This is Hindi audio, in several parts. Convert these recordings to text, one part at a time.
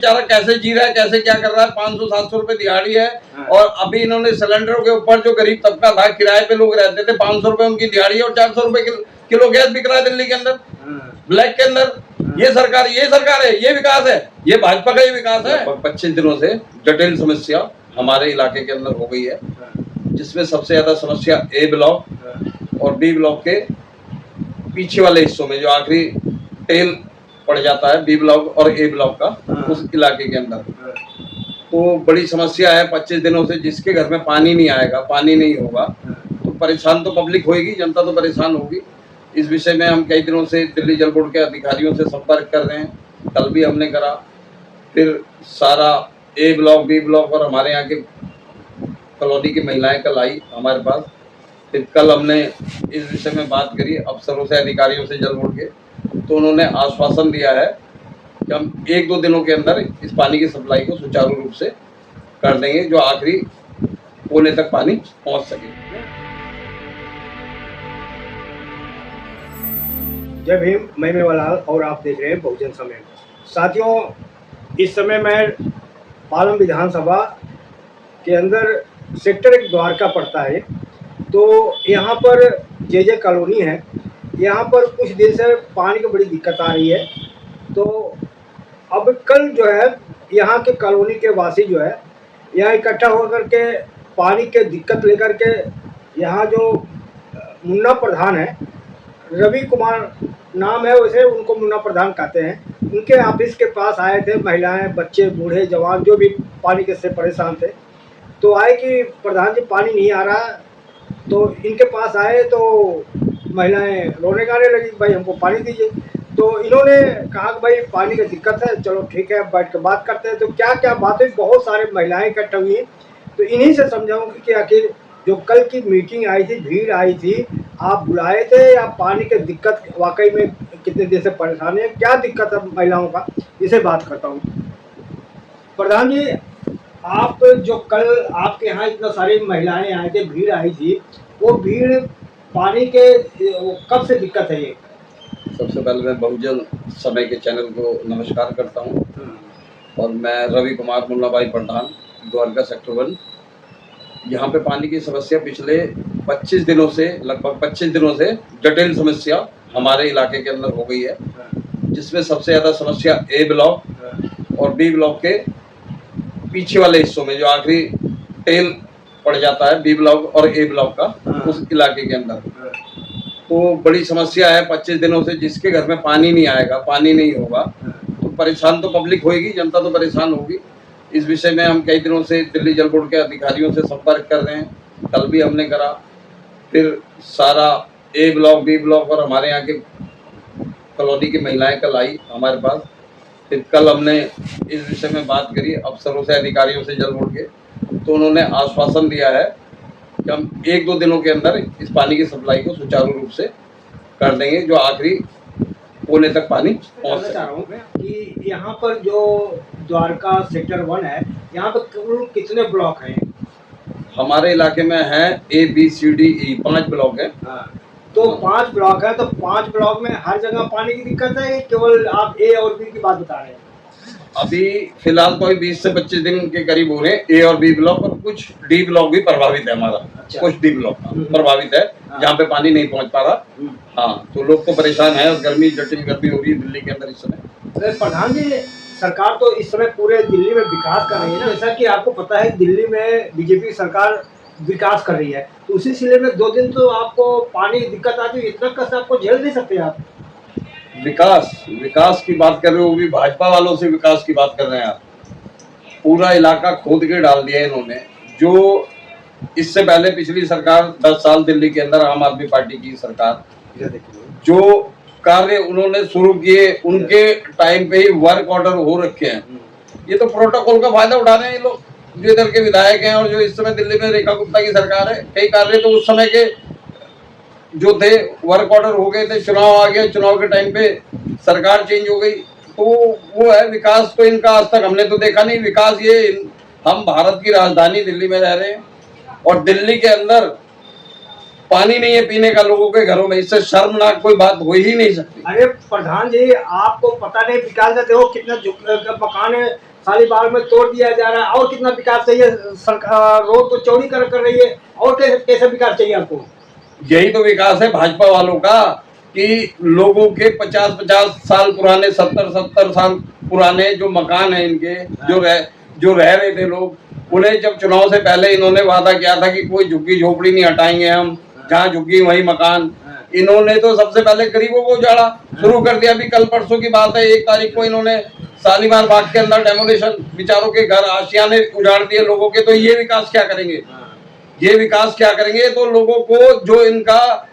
बेचारा कैसे जी रहा है, कैसे क्या कर रहा है। 500-700 रुपए दिहाड़ी है। और अभी इन्होंने सिलेंडरों के ऊपर, जो गरीब तबका था, किराए पे लोग रहते थे, 500 रुपए उनकी दिहाड़ी है और 400 रुपए किलो गैस बिक रहा है दिल्ली के अंदर, ब्लैक के अंदर। ये सरकार है, ये विकास है, ये भाजपा का ही विकास है। 25 दिनों से जटिल समस्या हमारे इलाके के अंदर हो गई है, जिसमें सबसे ज्यादा समस्या ए ब्लॉक और बी ब्लॉक के पीछे वाले हिस्सों में, जो आखिरी टेल पड़ जाता है बी ब्लॉक और ए ब्लॉक का, उस इलाके के अंदर तो बड़ी समस्या है 25 दिनों से। जिसके घर में पानी नहीं आएगा, पानी नहीं होगा, तो परेशान तो पब्लिक होगी, जनता तो परेशान होगी। इस विषय में हम कई दिनों से दिल्ली जल बोर्ड के अधिकारियों से संपर्क कर रहे हैं। कल भी हमने करा, फिर सारा ए ब्लॉक, बी ब्लॉक और हमारे यहाँ के कॉलोनी की महिलाएं कल आई हमारे पास। फिर कल हमने इस विषय में बात करी अफसरों से, अधिकारियों से जल बोर्ड के, तो उन्होंने आश्वासन दिया है कि हम 1-2 दिनों के अंदर इस पानी की सप्लाई को सुचारू रूप से कर देंगे, जो आखिरी कोने तक पानी पहुंच सके। जय भीम, मैं मेवालाल और आप देख रहे हैं बहुजन समय। साथियों, इस समय मैं पालम विधानसभा के अंदर सेक्टर 1 द्वारका पड़ता है। तो यहाँ पर जे कॉलोनी है, यहाँ पर कुछ दिन से पानी की बड़ी दिक्कत आ रही है। तो अब कल जो है यहाँ के कॉलोनी के वासी जो है यहाँ इकट्ठा होकर के पानी के दिक्कत लेकर के, यहाँ जो मुन्ना प्रधान है, रवि कुमार नाम है, वैसे उनको मुन्ना प्रधान कहते हैं, उनके ऑफिस के पास आए थे। महिलाएं, बच्चे, बूढ़े, जवान जो भी पानी के से परेशान थे, तो आए कि प्रधान जी पानी नहीं आ रहा। तो इनके पास आए तो महिलाएं रोने गाने लगी, भाई हमको पानी दीजिए। तो इन्होंने कहा कि भाई पानी की दिक्कत है, चलो ठीक है, बैठ कर बात करते हैं। तो क्या क्या बातें, बहुत सारे महिलाएं इकट्ठा हुई हैं। तो इन्हीं से समझाऊंगी कि आखिर जो कल की मीटिंग आई थी, भीड़ आई थी, आप बुलाए थे या पानी की दिक्कत वाकई में कितने देर से परेशान है, क्या दिक्कत है महिलाओं का, इसे बात करता हूँ। प्रधान जी, आप जो कल आपके यहाँ इतना सारी महिलाएं आए थे, भीड़ आई थी, वो भीड़ पानी के कब से दिक्कत है ये? सबसे पहले मैं बहुजन समय के चैनल को नमस्कार करता हूँ। और मैं रवि कुमार मुन्ना भाई प्रधान, द्वारका सेक्टर 1। यहाँ पे पानी की समस्या पिछले 25 दिनों से, लगभग 25 दिनों से जटिल समस्या हमारे इलाके के अंदर हो गई है, जिसमें सबसे ज़्यादा समस्या ए ब्लॉक और बी ब्लॉक के पीछे वाले हिस्सों में, जो आखिरी टेल पड़ जाता है बी ब्लॉक और ए ब्लॉक का, उस इलाके के अंदर तो बड़ी समस्या है 25 दिनों से। जिसके घर में पानी नहीं आएगा, पानी नहीं होगा, तो परेशान तो पब्लिक होगी, जनता तो परेशान होगी। इस विषय में हम कई दिनों से दिल्ली जल बोर्ड के अधिकारियों से संपर्क कर रहे हैं। कल भी हमने करा, फिर सारा ए ब्लॉक, बी ब्लॉक और हमारे यहाँ के कॉलोनी की महिलाएं कल आई हमारे पास। फिर कल हमने इस विषय में बात करी अफसरों से, अधिकारियों से जल बोर्ड के, तो उन्होंने आश्वासन दिया है कि हम 1-2 दिनों के अंदर इस पानी की सप्लाई को सुचारू रूप से कर देंगे, जो आखिरी कोने तक पानी पहुंच सके। चाह रहा हूँ कि यहाँ पर जो द्वारका सेक्टर 1 है, यहाँ पर कुल कितने ब्लॉक हैं? हमारे इलाके में है A, B, C, D, E 5 block है। तो 5 ब्लॉक है, तो 5 ब्लॉक में हर जगह पानी की दिक्कत है, केवल आप ए और बी की बात बता रहे हैं? अभी फिलहाल तो 20 से 25 दिन के करीब हो रहे हैं ए और बी ब्लॉक, और कुछ डी ब्लॉक भी प्रभावित है हमारा। अच्छा। कुछ डी ब्लॉक प्रभावित है, जहाँ पे पानी नहीं पहुँच पा रहा। हाँ, तो लोग तो परेशान है, और गर्मी, जटिल गर्मी हो रही है दिल्ली के अंदर इस समय। प्रधान जी, सरकार तो इस समय पूरे दिल्ली में विकास कर रही है ना, जैसा कि आपको पता है दिल्ली में बीजेपी सरकार विकास कर रही है, तो उसी सिलसिले में 2 दिन तो आपको पानी दिक्कत आती है, इतना कष्ट आपको झेल नहीं सकते आप? विकास की बात कर रहे हो, वो भी भाजपा वालों से विकास की बात कर रहे हैं आप। पूरा इलाका खोद के डाल दिया इन्होंने। जो इससे पहले पिछली सरकार 10 साल दिल्ली के अंदर, आम आदमी पार्टी की सरकार, जो कार्य उन्होंने शुरू किए, उनके टाइम पे ही वर्क ऑर्डर हो रखे हैं। ये तो प्रोटोकॉल का फायदा उठा रहे हैं ये लोग, जो इधर के विधायक हैं और जो इस समय दिल्ली में रेखा गुप्ता की सरकार है। कई कार्य तो उस समय के जो थे, वर्क ऑर्डर हो गए थे, चुनाव आ गया, चुनाव के टाइम पे सरकार चेंज हो गई, तो वो है। विकास तो इनका आज तक हमने तो देखा नहीं। विकास ये, हम भारत की राजधानी दिल्ली में रह रहे हैं, और दिल्ली के अंदर पानी नहीं है पीने का लोगों के घरों में। इससे शर्मनाक कोई बात हो ही नहीं सकती। अरे प्रधान जी, आपको पता नहीं विकास का देखो कितना मकान शालीबाग में तोड़ दिया जा रहा है, और कितना विकास चाहिए? सरकार रोड को चौड़ी कर रही है, और कैसे विकास चाहिए आपको? यही तो विकास है भाजपा वालों का कि लोगों के 50-50 साल पुराने, 70-70 साल पुराने जो मकान है इनके, जो रह रहे थे लोग, उन्हें जब चुनाव से पहले इन्होंने वादा किया था कि कोई झुग्गी झोपड़ी नहीं हटाएंगे हम, जहाँ झुग्गी वही मकान, इन्होंने तो सबसे पहले गरीबों को उजाड़ा शुरू कर दिया। अभी कल परसों की बात है, 1 तारीख को इन्होंने शालीमार बाग के अंदर डेमोलिशन, बेचारों के घर आशियाने उजाड़ दिए लोगों के। तो ये विकास क्या करेंगे? ये विकास क्या करेंगे? तो लोगों को जो इनका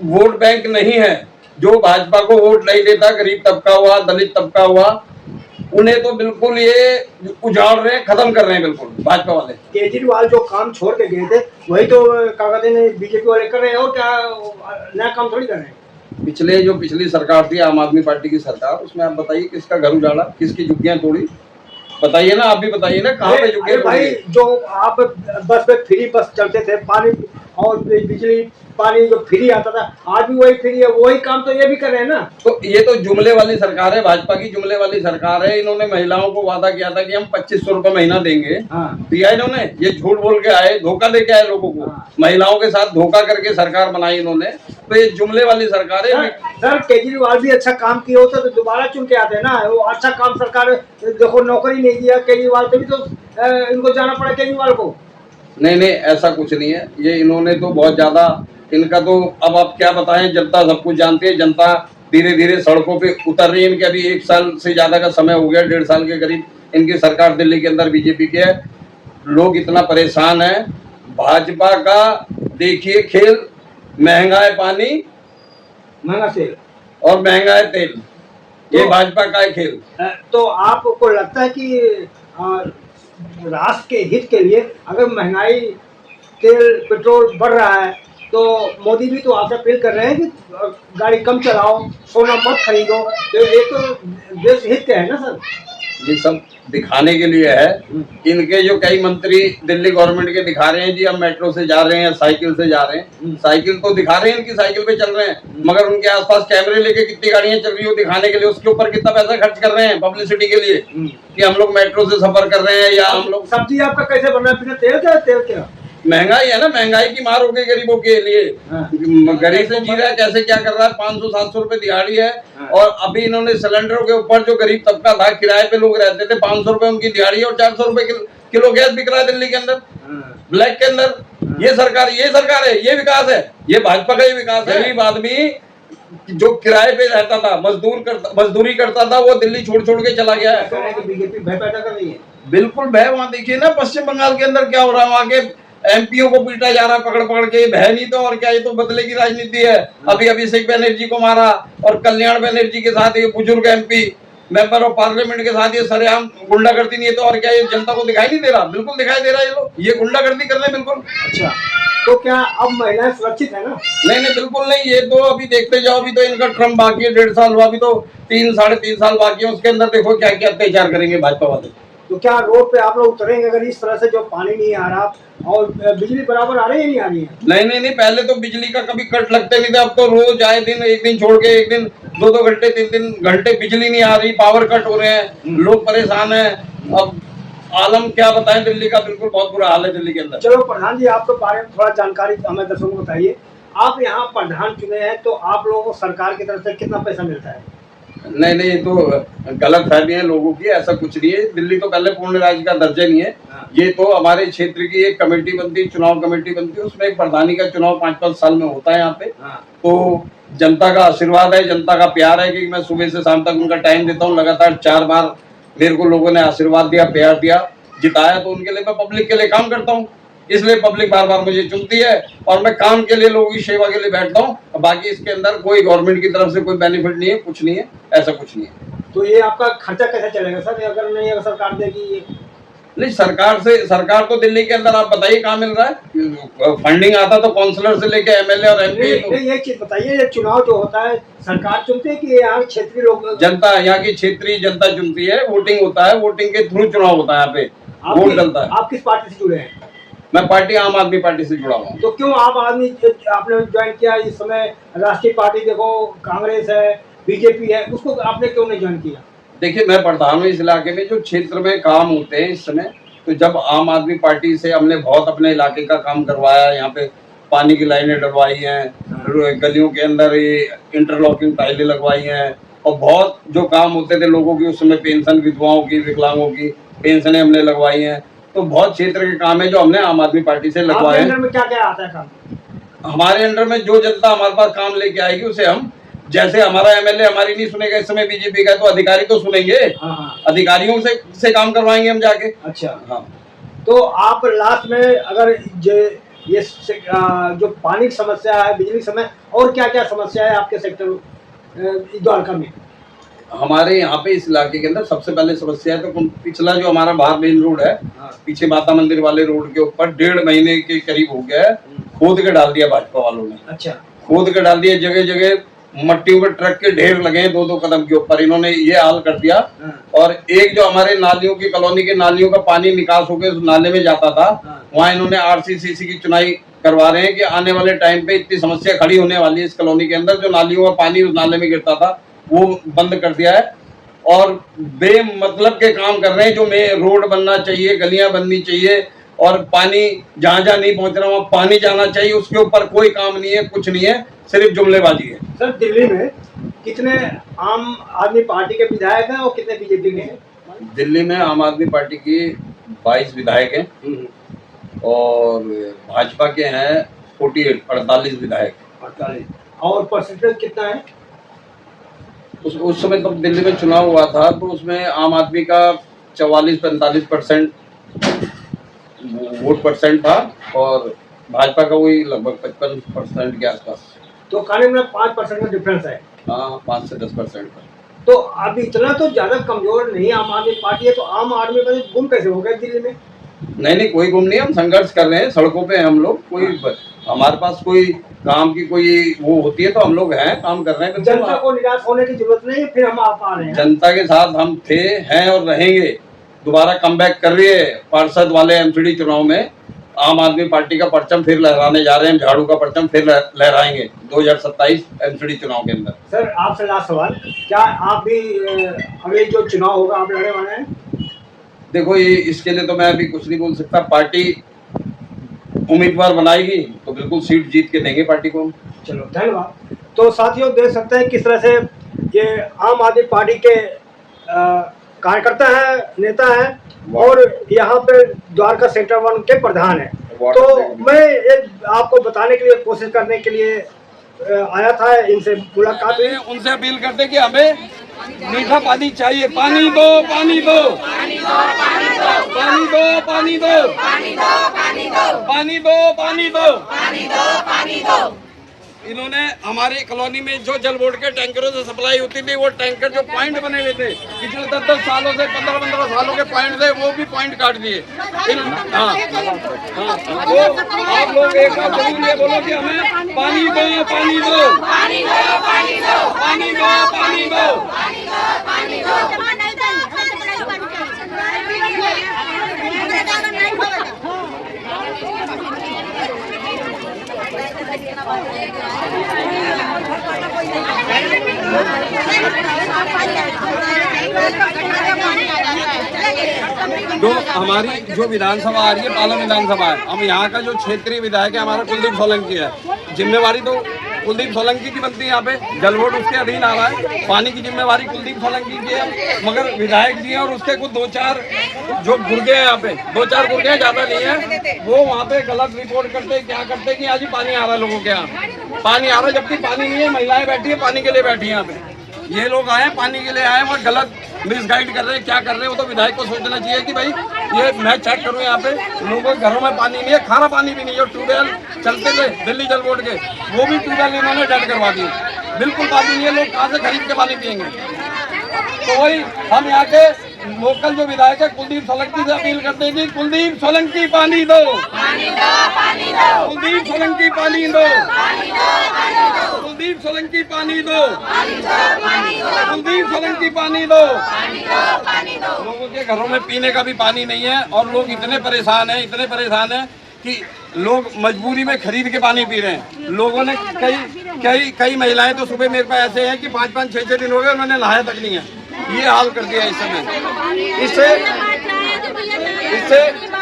वोट बैंक नहीं है, जो भाजपा को वोट नहीं देता, गरीब तबका हुआ, दलित तबका हुआ, उन्हें तो बिल्कुल ये उजाड़ रहे हैं, खत्म कर रहे हैं बिल्कुल भाजपा वाले। केजरीवाल जो काम छोड़ के गए थे वही तो क्या कहते हैं बीजेपी वाले कर रहे हैं, और क्या नया काम थोड़ी कर रहे हैं। पिछली सरकार थी आम आदमी पार्टी की सरकार, उसमें आप बताइए किसका घर उजाड़ा, किसकी झुग्गियां तोड़ी? बताइए ना, आप भी बताइए ना, कहाँ पे झुग्गियां तोड़ी? भाई जो आप बस में फ्री बस चलते थे, पानी और बिजली पानी जो फ्री आता था, आज भी वही फ्री है, वही काम तो ये भी कर रहे हैं ना। तो ये तो जुमले वाली सरकार है, भाजपा की जुमले वाली सरकार है। इन्होंने महिलाओं को वादा किया था कि हम 2500 रुपए महीना देंगे, दिया इन्होंने? ये झूठ बोल के आए, धोखा दे के आए लोगों को, महिलाओं के साथ धोखा करके सरकार बनाई इन्होंने। तो ये जुमले वाली सरकार है। सर केजरीवाल भी अच्छा काम किया होता तो दोबारा चुन के आते ना, वो अच्छा काम सरकार देखो नौकरी नहीं दिया केजरीवाल, तभी तो इनको जाना पड़ा केजरीवाल को। नहीं, ऐसा कुछ नहीं है। ये इन्होंने तो बहुत ज्यादा, इनका तो अब आप क्या बताएं, जनता सब कुछ जानती है। जनता धीरे धीरे सड़कों पे उतर रही है। इनके अभी 1 साल से ज्यादा का समय हो गया, 1.5 साल के करीब इनकी सरकार दिल्ली के अंदर बीजेपी की है। लोग इतना परेशान है। भाजपा का देखिए खेल, महंगा है पानी, महंगा तेल और महंगा है तेल, ये भाजपा का है खेल। तो आपको लगता है कि राष्ट्र के हित के लिए अगर महंगाई तेल पेट्रोल बढ़ रहा है तो मोदी भी तो आपसे अपील कर रहे हैं कि गाड़ी कम चलाओ, सोना मत खरीदो, तो ये तो देश हित है ना सर? ये सब दिखाने के लिए है। इनके जो कई मंत्री दिल्ली गवर्नमेंट के दिखा रहे हैं जी हम मेट्रो से जा रहे हैं, साइकिल से जा रहे हैं। साइकिल तो दिखा रहे हैं, इनकी साइकिल पे चल रहे हैं, मगर उनके आसपास कैमरे लेके कितनी गाड़ियां चल रही हो दिखाने के लिए, उसके ऊपर कितना पैसा खर्च कर रहे हैं पब्लिसिटी के लिए कि हम लोग मेट्रो से सफर कर रहे हैं, या हम लोग। सब्जी आपका कैसे बना बिना तेल क्या? महंगाई है ना, महंगाई की मार हो गई गरीबों के लिए। गरीब से जी रहा है, कैसे क्या कर रहा है, 500-700 रुपए दिहाड़ी है। और अभी इन्होंने सिलेंडरों के ऊपर, जो गरीब तबका था, किराए पे लोग रहते थे, 500 रुपए उनकी दिहाड़ी है, और 400 रुपए किलो गैस बिक रहा है दिल्ली के अंदर, ब्लैक के अंदर। ये सरकार है, ये विकास है, ये भाजपा का ही विकास है। गरीब आदमी जो किराए पे रहता था, मजदूरी करता था, वो दिल्ली छोड़ के चला गया है। बीजेपी भय पैदा कर रही है। बिल्कुल भय। वहाँ देखिए ना पश्चिम बंगाल के अंदर क्या हो रहा है, वहाँ के एमपीओ को पीटा जा रहा है पकड़ के। भय नहीं तो और क्या, ये तो बदले की राजनीति है। अभी अभिषेक बनर्जी को मारा, और कल्याण बनर्जी के साथ ये बुजुर्ग एमपी मेंबर ऑफ पार्लियामेंट के साथ ये सरेआम गुंडागर्दी नहीं है तो और क्या, ये जनता को दिखाई नहीं दे रहा? बिल्कुल दिखाई दे रहा है। ये लोग ये गुंडागर्दी कर रहे हैं बिल्कुल। अच्छा, तो क्या अब महिलाएं सुरक्षित है ना? नहीं, बिल्कुल नहीं। ये तो अभी देखते जाओ, अभी तो इनका ट्रम्प बाकी है, 1.5 साल हुआ, अभी तो 3-3.5 साल बाकी है। उसके अंदर देखो क्या क्या अत्याचार करेंगे भाजपा वाले। तो क्या रोड पे आप लोग उतरेंगे अगर इस तरह से, जो पानी नहीं आ रहा और बिजली बराबर आ रही है नहीं आ रही है? नहीं, पहले तो बिजली का कभी कट लगते नहीं थे। अब तो रोज आए दिन, एक दिन छोड़ के एक दिन 2-2 घंटे 3-3 घंटे बिजली नहीं आ रही, पावर कट हो रहे हैं, लोग परेशान हैं। अब आलम क्या बताएं, दिल्ली का बिल्कुल बहुत बुरा हाल है दिल्ली के अंदर। चलो प्रधान जी, आपके बारे में थोड़ा जानकारी हमें दर्शकों को बताइए। आप यहाँ प्रधान चुने हैं तो आप लोगों को सरकार की तरफ से कितना पैसा मिलता है? नहीं, ये तो गलत फहमी है लोगों की, ऐसा कुछ नहीं है। दिल्ली तो पहले पूर्ण राज्य का दर्जा नहीं है। ये तो हमारे क्षेत्र की एक कमेटी बनती है, चुनाव कमेटी बनती है, उसमें एक प्रधानी का चुनाव 5-5 साल में होता है यहाँ पे। तो जनता का आशीर्वाद है, जनता का प्यार है कि मैं सुबह से शाम तक उनका टाइम देता हूँ। लगातार 4 बार मेरे को लोगों ने आशीर्वाद दिया, प्यार दिया, जिताया, तो उनके लिए मैं पब्लिक के लिए काम करता हूँ। इसलिए पब्लिक बार बार मुझे चुनती है, और मैं काम के लिए, लोगों की सेवा के लिए बैठता हूँ। बाकी इसके अंदर कोई गवर्नमेंट की तरफ से कोई बेनिफिट नहीं है, कुछ नहीं है, ऐसा कुछ नहीं है। तो ये आपका खर्चा कैसे चलेगा सर, अगर सरकार देगी? नहीं, सरकार तो दिल्ली के अंदर, आप बताइए कहाँ मिल रहा है? फंडिंग आता तो काउंसलर से लेके एमएलए और एमपी। ये चीज बताइए, ये चुनाव जो होता है सरकार चुनती है कि यहाँ क्षेत्रीय लोग? जनता, यहाँ की क्षेत्रीय जनता चुनती है। वोटिंग होता है, वोटिंग के थ्रू चुनाव होता है, यहाँ पे वोट डलता है। आप किस पार्टी से जुड़े हैं? मैं पार्टी आम आदमी पार्टी से जुड़ा हुआ हूँ। तो क्यों आप आदमी आपने ज्वाइन किया? इस समय राष्ट्रीय पार्टी देखो, कांग्रेस है, बीजेपी है, उसको आपने क्यों नहीं ज्वाइन किया? देखिए, मैं प्रधान हूँ इस इलाके में। जो क्षेत्र में काम होते हैं इस समय, तो जब आम आदमी पार्टी से हमने बहुत अपने इलाके का काम करवाया, यहाँ पे पानी की लाइनें डलवाई हैं, गलियों के अंदर ये इंटरलॉकिंग टाइलें लगवाई हैं, और बहुत जो काम होते थे लोगों की उस समय, पेंशन विधवाओं की, विकलांगों की पेंशनें हमने लगवाई हैं। तो बहुत क्षेत्र के काम है जो हमने आम आदमी पार्टी से लगवाए हैं। में क्या क्या आता है काम? हमारे अंडर में जो जनता हमारे पास काम लेके आएगी उसे हम, जैसे हमारा एमएलए हमारी नहीं सुनेगा इस समय बीजेपी का, तो अधिकारी तो सुनेंगे। हाँ। अधिकारियों से काम करवाएंगे हम जाके। अच्छा। हाँ। तो आप लास्ट में अगर ये जो पानी की समस्या है, बिजली समय, और क्या क्या समस्या है आपके सेक्टर द्वारका में? हमारे यहाँ पे इस इलाके के अंदर सबसे पहले समस्या है तो पिछला जो हमारा बाहर मेन रोड है, पीछे माता मंदिर वाले रोड के ऊपर 1.5 महीने के करीब हो गया है, खोद के डाल दिया भाजपा वालों ने। अच्छा। खोद के डाल दिया, जगह जगह मट्टी के ट्रक के ढेर लगे हैं 2-2 कदम के ऊपर, इन्होंने ये हाल कर दिया। और एक जो हमारे नालियों की कॉलोनी के नालियों का पानी निकास होकर उस नाले में जाता था, वहाँ इन्होंने आरसीसीसी की चुनाई करवा रहे हैं कि आने वाले टाइम पे इतनी समस्या खड़ी होने वाली है इस कॉलोनी के अंदर। जो नालियों का पानी उस नाले में गिरता था वो बंद कर दिया है, और बेमतलब के काम कर रहे हैं। जो में रोड बनना चाहिए, गलियां बननी चाहिए, और पानी जहाँ जहाँ नहीं पहुंच रहा वहाँ पानी जाना चाहिए, उसके ऊपर कोई काम नहीं है, कुछ नहीं है, सिर्फ जुमलेबाजी है। सर, दिल्ली में कितने आम आदमी पार्टी के विधायक हैं और कितने बीजेपी के हैं? दिल्ली में आम आदमी पार्टी की 22 विधायक हैं और भाजपा के हैं 48 विधायक। 48। और परसेंटेज कितना है? उस समय तो दिल्ली में चुनाव हुआ था तो उसमें आम आदमी का 44-45% वोट परसेंट था और भाजपा का वही लगभग 55% के आसपास। तो काले में 5% का डिफरेंस है। हाँ, 5 से 10% का। तो अब इतना तो ज्यादा कमजोर नहीं आम आदमी पार्टी है, तो आम आदमी का गुम कैसे हो गया दिल्ली में? नहीं, कोई गुम नहीं है, हम संघर्ष कर रहे हैं, सड़कों पे हैं हम लोग। कोई हमारे पास कोई काम की कोई वो होती है तो हम लोग हैं, काम कर रहे हैं। जनता को निराश होने की जरूरत नहीं है, फिर हम आप आ रहे हैं। जनता के साथ हम थे, हैं और रहेंगे। दोबारा कमबैक कर रही है पार्षद वाले एमसीडी चुनाव में। आम आदमी पार्टी का परचम फिर लहराने जा रहे हैं, झाड़ू का परचम फिर लहराएंगे 2027 एमसीडी चुनाव के अंदर। सर, आपसे लास्ट सवाल, क्या आप भी अगले जो चुनाव होगा आप लड़ने वाले हैं? देखो, ये इसके लिए तो मैं अभी कुछ नहीं बोल सकता। पार्टी उम्मीदवार बनाएगी तो बिल्कुल सीट जीत के देंगे पार्टी को। चलो, धन्यवाद। तो साथियों, देख सकते हैं किस तरह से ये आम आदमी पार्टी के कार्यकर्ता है, नेता है, और यहाँ पे द्वारका सेक्टर 1 के प्रधान है। तो मैं एक आपको बताने के लिए, कोशिश करने के लिए आया था, इनसे मुलाकात हुई। उनसे अपील करते कि हमें मीठा पानी चाहिए। पानी दो, पानी दो, पानी दो, पानी दो, पानी दो, पानी दो, पानी दो, पानी दो, पानी दो, पानी दो, पानी दो, पानी दो। इन्होंने हमारी कॉलोनी में जो जल बोर्ड के टैंकरों से सप्लाई होती थी, वो टैंकर जो पॉइंट बने हुए थे पिछले 10-10 सालों से, 15-15 सालों के पॉइंट थे, वो भी पॉइंट काट दिए। हाँ, तो आप लोग एक बार जरूर ये बोलो कि हमें पानी दो, पानी दो, पानी दो, पानी दो, पानी दो, पानी दो, पानी दो, तो हमारी जो विधानसभा आ रही है, पालम विधानसभा है, हम यहाँ का जो क्षेत्रीय विधायक है हमारा कुलदीप सोलंकी है। जिम्मेवारी तो कुलदीप सोलंकी की बनती है। यहाँ पे जल बोर्ड उसके अधीन आ रहा है, पानी की जिम्मेवारी कुलदीप सोलंकी की है, मगर विधायक जी हैं और उसके कुछ 2-4 जो गुर्गे हैं, यहाँ पे 2-4 गुर्गे हैं, ज्यादा नहीं है। वो वहाँ पे गलत रिपोर्ट करते, क्या करते कि आज ही पानी आ रहा है लोगों के यहाँ, पानी आ रहा है, जबकि पानी नहीं है। महिलाएं बैठी है, पानी के लिए बैठी है यहाँ पे। ये लोग आए पानी के लिए आए और गलत मिसगाइड कर रहे हैं, क्या कर रहे हैं। वो तो विधायक को सोचना चाहिए कि भाई ये मैं चेक करूँ, यहाँ पे लोगों के घरों में पानी नहीं है, खारा पानी भी नहीं है। ट्यूबवेल चलते थे दिल्ली जल बोर्ड के, वो भी ट्यूबवेल इन्होंने डेड करवा दिए, बिल्कुल पानी नहीं है। लोग कहाँ से खरीद के पानी पियेंगे? तो वही हम यहाँ के लोकल जो विधायक है कुलदीप सोलंकी से अपील करते हैं कि कुलदीप सोलंकी पानी दो, पानी दो, पानी दो, कुलदीप सोलंकी पानी दो, पानी दो, पानी दो, कुलदीप सोलंकी पानी दो, पानी दो, पानी दो, कुलदीप सोलंकी पानी दो, पानी दो, पानी दो। लोगों के घरों में पीने का भी पानी नहीं है और लोग इतने परेशान हैं, इतने परेशान हैं कि लोग मजबूरी में खरीद के पानी पी रहे हैं। लोगों ने कई महिलाएं तो सुबह मेरे पास ऐसे हैं कि 5-5, 6-6 दिन हो गए उन्होंने नहाया तक नहीं है। ये हाल कर दिया इस समय।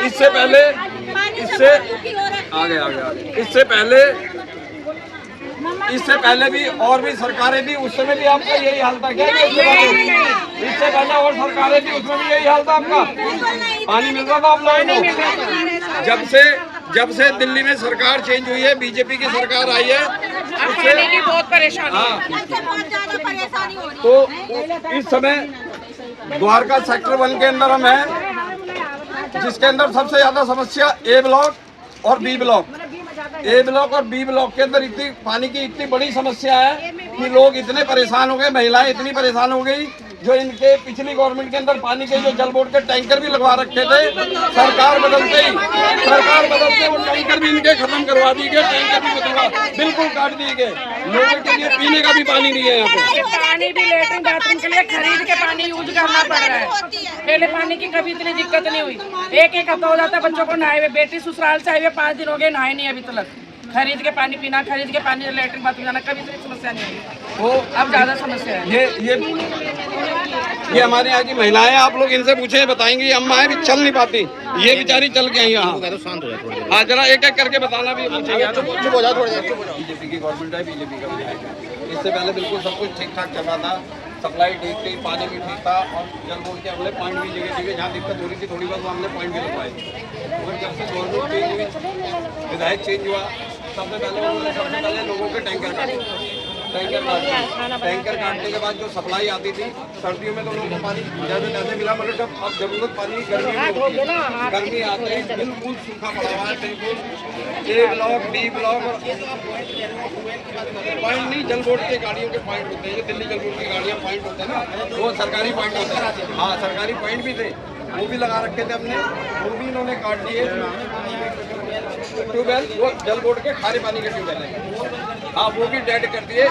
इससे पहले इससे पहले भी और भी सरकारें थी, उस समय भी आपका यही हाल था क्या? इससे पहले और सरकारें थी, उसमें भी यही हाल था आपका? पानी मिल रहा था आप लोगों को? जब से दिल्ली में सरकार चेंज हुई है, बीजेपी की सरकार आई है, पानी की बहुत परेशानी है। तो इस समय द्वारका सेक्टर 1 के अंदर हम हैं, जिसके अंदर सबसे ज्यादा समस्या ए ब्लॉक और बी ब्लॉक। ए ब्लॉक और बी ब्लॉक के अंदर इतनी पानी की इतनी बड़ी समस्या है कि लोग इतने परेशान हो गए, महिलाएं इतनी परेशान हो गई, जो इनके पिछली गवर्नमेंट के अंदर पानी के जो जल बोर्ड के टैंकर भी लगवा रखे थे, सरकार बदलते वो टैंकर भी इनके खत्म करवा दिए गए, टैंकर भी बिल्कुल काट दिए गए। लोगों के लिए पीने का भी पानी नहीं है यहाँ पे। पानी भी लेटरिन बाथरूम के लिए खरीद के पानी यूज करना पड़ रहा है। पहले पानी की कभी इतनी दिक्कत नहीं हुई, एक हफ्ता हो जाता बच्चों को नहाए हुए, बेटी ससुराल से आए हुए 5 दिन हो गए, नहाए नहीं अभी तक। खरीद के पानी पीना, खरीद के पानी लेटरिन बाथरूम जाना, कभी इतनी समस्या नहीं हुई। तो अब ज्यादा समस्या है। ये हमारे यहाँ की महिलाएं, आप लोग इनसे पूछे बताएंगी। अम्मा है भी चल नहीं पाती, ये बेचारी चल के आई यहाँ। हाँ जरा एक एक करके बताना भी पूछेंगे। बीजेपी की गवर्नमेंट है, बीजेपी का विधायक है। इससे पहले बिल्कुल सब कुछ ठीक ठाक चल रहा था, सप्लाई ठीक थी, पानी भी ठीक था, और जल बोर्ड के अगले पॉइंट भी जगह जहाँ दिक्कत हो रही थी थोड़ी बहुत, हमने पॉइंट भी लगवाए। और जब से गवर्नमेंट चेंज हुई, विधायक चेंज हुआ, सबसे पहले लोगों के टैंकर काटे। टैंकर काटने के बाद जो सप्लाई आती थी सर्दियों में तो लोगों को पानी जैसे तैसे मिला, मगर जब अब जरूरत पानी गर्मी में होती है, गर्मी आते ही बिल्कुल सूखा पड़ा हुआ है। बिल्कुल ए ब्लॉक बी ब्लॉक पॉइंट नहीं, जल बोर्ड की गाड़ियों के पॉइंट होते हैं, दिल्ली जल बोर्ड की गाड़ियाँ पॉइंट होते हैं ना, वो सरकारी पॉइंट होते हैं। हाँ सरकारी पॉइंट भी थे, वो भी लगा रखे थे हमने, वो भी इन्होंने काट दिए। ट्यूबवेल वो जल बोर्ड के खारे पानी के ट्यूबवेल है, हाँ वो भी डेड कर दिए।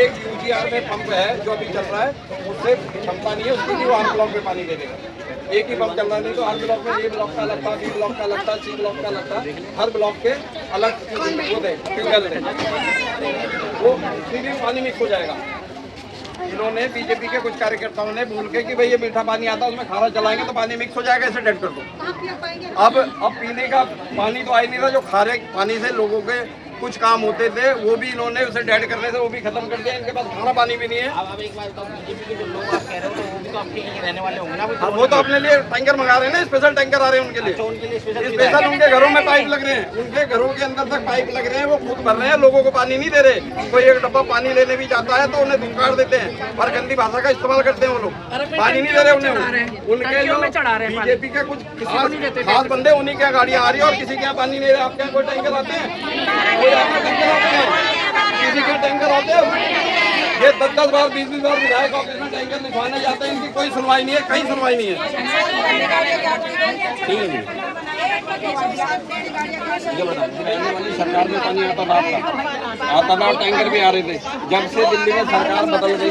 एक यूजीआर में पंप है जो अभी चल रहा है, उससे क्षमता नहीं है, उसके लिए वो हर ब्लॉक में पानी दे देगा। एक ही पंप चल रहा नहीं तो हर ब्लॉक में, ए ब्लॉक का अलग था, बी ब्लॉक का अलग था, सी ब्लॉक का अलग था, हर ब्लॉक के अलग वो दे ट्यूबवेल दे, वो फिर भी पानी मिक्स हो जाएगा। इन्होंने बीजेपी के कुछ कार्यकर्ताओं ने बोल के कि भाई ये मीठा पानी आता है, उसमें खारा चलाएंगे तो पानी मिक्स हो जाएगा, इसे डेड कर दो। अब पीने का पानी तो आ ही नहीं रहा, जो खारे पानी से लोगों के कुछ काम होते थे वो भी इन्होंने उसे डेड करने से वो भी खत्म कर दिया। इनके पास खाना पानी भी नहीं है। अब एक बार तो बीजेपी के जो लोग आप कह रहे हो तो वो भी तो आपके ही रहने वाले होंगे ना। वो तो अपने लिए टैंकर मंगा रहे हैं ना, स्पेशल टैंकर आ रहे हैं उनके लिए। उनके लिए स्पेशल उनके घरों में पाइप लग रहे हैं, उनके घरों के अंदर तक पाइप लग रहे हैं, वो खुद भर रहे हैं, लोगों को पानी नहीं दे रहे। कोई एक डब्बा पानी लेने भी जाता है तो उन्हें धुकार देते हैं और गंदी भाषा का इस्तेमाल करते हैं। वो लोग पानी नहीं दे रहे उन्हें, उनके जो बीजेपी के कुछ खास बंदे उन्हीं के गाड़ियाँ आ रही है और किसी के यहाँ पानी नहीं रहे। आपके यहाँ कोई टैंकर आते हैं, किसी के टैंकर आते हैं, ये 10-10 बार 20-20 बार विधायक ऑफिस में टैंकर लिखवाने जाते हैं, इनकी कोई सुनवाई नहीं है, कहीं सुनवाई नहीं है। सरकार में पानी आता था और टैंकर भी आ रहे थे। जब से दिल्ली में सरकार बदल गई,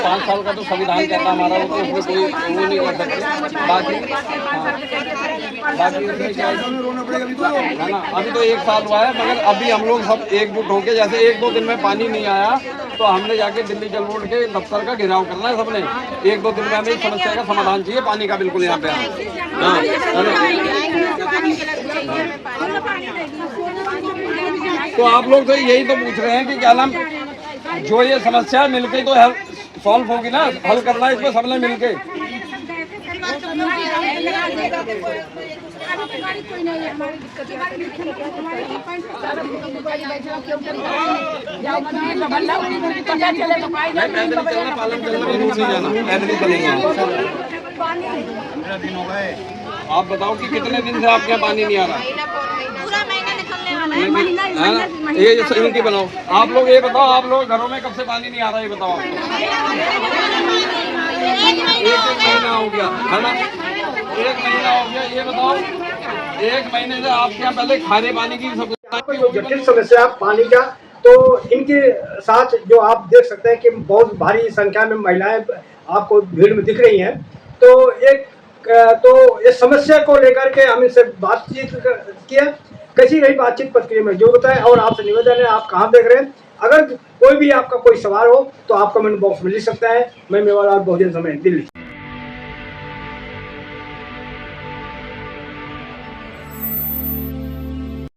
5 साल का तो संविधान कहता हमारा, वो तो उसमें कोई वो नहीं कर सकते। बाकी अभी तो 1 साल हुआ है, मगर अभी हम लोग सब एकजुट होके, जैसे 1-2 दिन में पानी नहीं आया तो हमने जाके दिल्ली जल बोर्ड के दफ्तर का घेराव करना है सबने। 1-2 दिन में हमें इस समस्या का समाधान चाहिए, पानी का बिल्कुल यहाँ पे। तो आप लोग तो यही तो पूछ रहे हैं कि क्या नाम, जो ये समस्या मिलके तो सॉल्व होगी ना, हल करना है इसमें सबने मिलके। आप बताओ कि कितने दिन से आपके यहाँ पानी नहीं आ रहा? ये इनकी बनाओ, आप लोग ये बताओ, आप लोग घरों में कब से पानी नहीं आ रहा है, ये बताओ। एक महीना हो गया है ना, 1 महीना हो गया। ये बताओ 1 महीने से आपके यहाँ पहले खारे पानी की कोई जटिल समस्या पानी का, तो इनके साथ जो आप देख सकते हैं कि बहुत भारी संख्या में महिलाएं आपको भीड़ में दिख रही हैं। तो इस समस्या को लेकर के हम इनसे बातचीत किया कैसी रही बातचीत प्रक्रिया में जो बताएं। और आपसे निवेदन है, आप कहाँ देख रहे हैं, अगर कोई भी आपका कोई सवाल हो तो आप कमेंट बॉक्स में लिख सकता है। मैं मेवालाल, बहुजन समाज, दिल्ली।